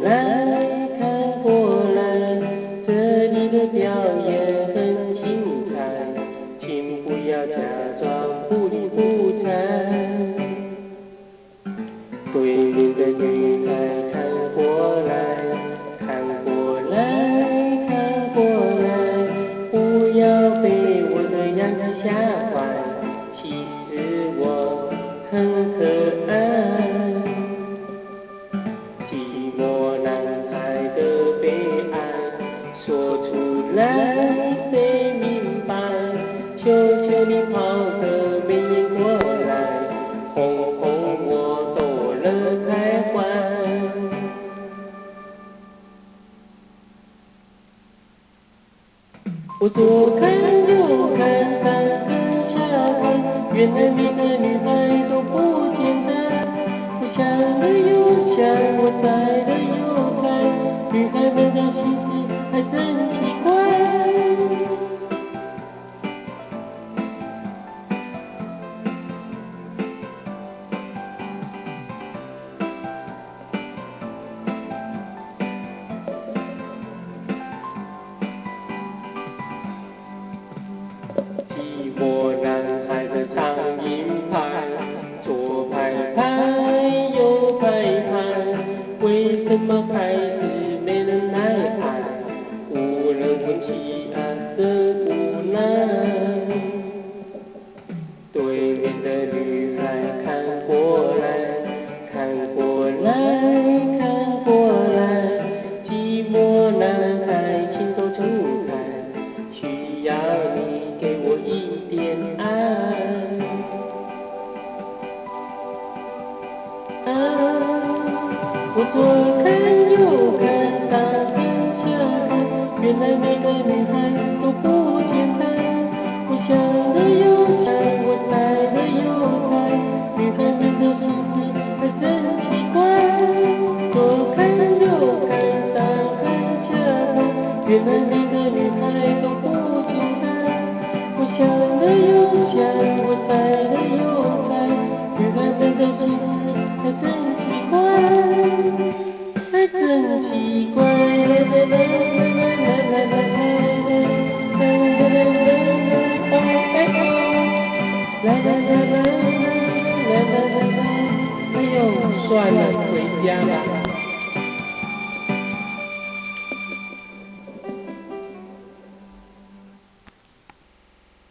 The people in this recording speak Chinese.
来，看过来，这里的表演很精彩，请不要假装不理不睬。对面的女孩看过来，看过来，看过来，不要被我的样子吓坏，其实我很可爱。寂寞男孩的悲哀，说出来谁明白？求求你跑个媚眼过来，哄哄我逗乐开怀。我左看右看上看下看，原来每个女孩都不简单。我想了又想，我猜了又猜，女孩们的心思还真奇怪。寂寞男孩的长音牌，左拍拍，右拍拍，为什么还是没人来爱？无人问起啊，真无奈。对面的女孩看过来，看过来，看过来，寂寞男孩请多出来，需要你给我一点爱。我左看右看上看下看，原来每个女孩都不简单。我想了又想，我猜了又猜，女孩们的心思还真奇怪。左看右看上看下看，原来每个女孩都不简单。我想了又想，我猜了又猜，女孩们的心思还真奇怪，还真奇怪。哎呦，算了，回家吧。